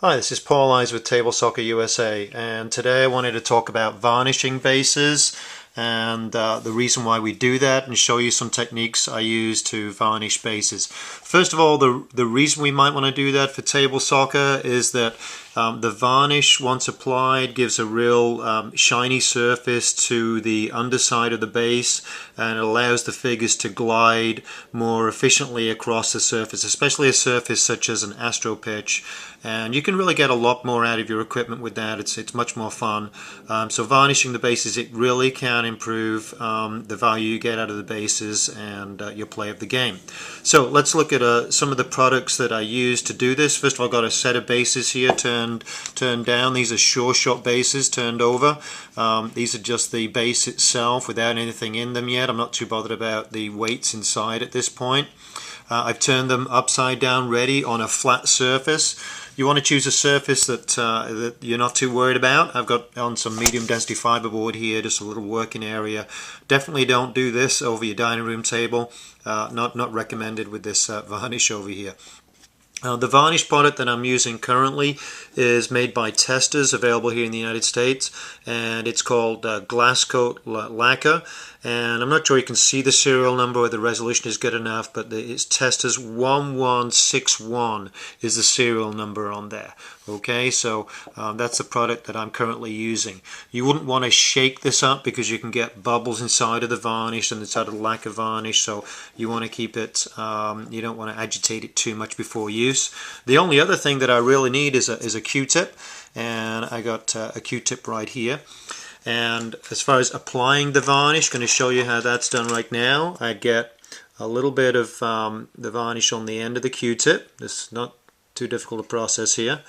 Hi, this is Paul Eyes with Table Soccer USA, and today I wanted to talk about varnishing bases and the reason why we do that, and show you some techniques I use to varnish bases. First of all, the reason we might want to do that for table soccer is that the varnish, once applied, gives a real shiny surface to the underside of the base, and it allows the figures to glide more efficiently across the surface, especially a surface such as an astro pitch. And you can really get a lot more out of your equipment with that. It's much more fun. So varnishing the bases, it really can improve the value you get out of the bases and your play of the game. So let's look at some of the products that I use to do this. First of all, I've got a set of bases here turned down. These are sure shot bases turned over. These are just the base itself without anything in them yet. I'm not too bothered about the weights inside at this point. I've turned them upside down ready on a flat surface. You want to choose a surface that you're not too worried about. I've got on some medium density fiberboard here, just a little working area. Definitely don't do this over your dining room table. Not recommended with this varnish over here. The varnish product that I'm using currently is made by Testors, available here in the United States, and it's called Glass Coat Lacquer. And I'm not sure you can see the serial number or the resolution is good enough, but it's Testors 1161 is the serial number on there. Okay, so that's the product that I'm currently using. You wouldn't want to shake this up because you can get bubbles inside of the varnish and inside of the lacquer varnish, so you want to keep it, you don't want to agitate it too much before use. The only other thing that I really need is a Q-tip, and I got a Q-tip right here. And as far as applying the varnish, I'm going to show you how that's done right now. I get a little bit of the varnish on the end of the Q-tip. It's not too difficult to process here.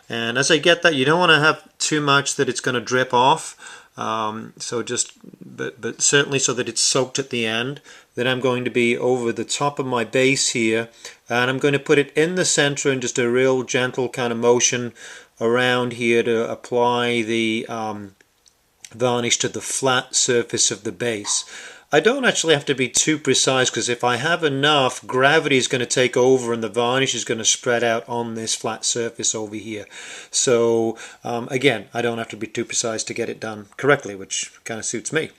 And as I get that, you don't want to have too much that it's going to drip off. So just, but certainly so that it's soaked at the end. Then I'm going to be over the top of my base here, and I'm going to put it in the center and just a real gentle kind of motion around here to apply the varnish to the flat surface of the base. I don't actually have to be too precise, because if I have enough, gravity is going to take over and the varnish is going to spread out on this flat surface over here. So again, I don't have to be too precise to get it done correctly, which kind of suits me.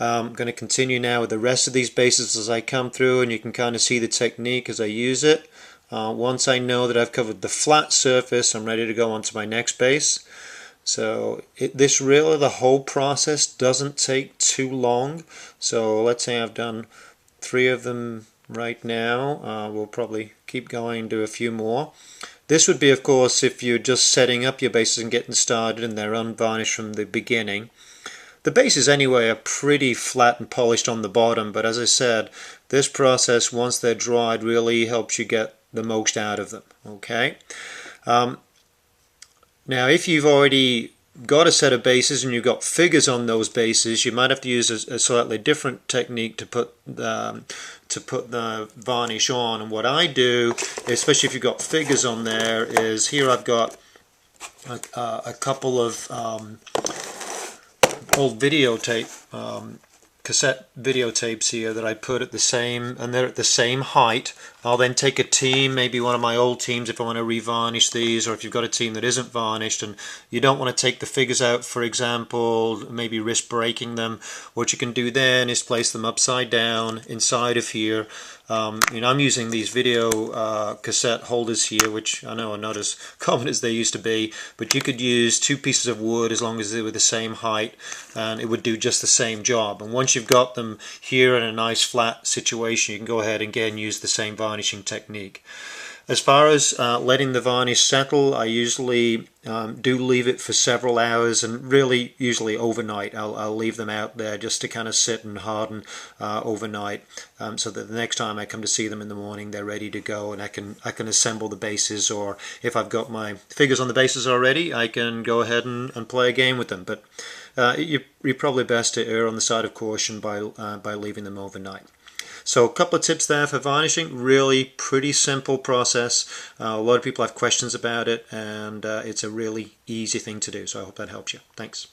I'm going to continue now with the rest of these bases as I come through, and you can kind of see the technique as I use it. Once I know that I've covered the flat surface, I'm ready to go on to my next base. So the whole process doesn't take too long. So let's say I've done 3 of them right now. We'll probably keep going, do a few more. This would be, of course, if you're just setting up your bases and getting started and they're unvarnished from the beginning. The bases anyway are pretty flat and polished on the bottom, but as I said, this process, once they're dried, really helps you get the most out of them. Okay. Now, if you've already got a set of bases and you've got figures on those bases, you might have to use a slightly different technique to put the varnish on. And what I do, especially if you've got figures on there, is here I've got a couple of old videotape, cassette videotapes here that I put at the same, and they're at the same height. I'll then take a team, maybe one of my old teams if I want to revarnish these, or if you've got a team that isn't varnished and you don't want to take the figures out, for example, maybe risk breaking them. What you can do then is place them upside down inside of here. I'm using these video cassette holders here, which I know are not as common as they used to be, but you could use 2 pieces of wood as long as they were the same height, and it would do just the same job. And once you've got them here in a nice flat situation, you can go ahead and again use the same varnishing technique. As far as letting the varnish settle, I usually do leave it for several hours, and really usually overnight. I'll leave them out there just to kind of sit and harden overnight, so that the next time I come to see them in the morning, they're ready to go, and I can assemble the bases, or if I've got my figures on the bases already, I can go ahead and play a game with them. But you're probably best to err on the side of caution by leaving them overnight. So a couple of tips there for varnishing. Really pretty simple process. A lot of people have questions about it, and it's a really easy thing to do. So I hope that helps you. Thanks.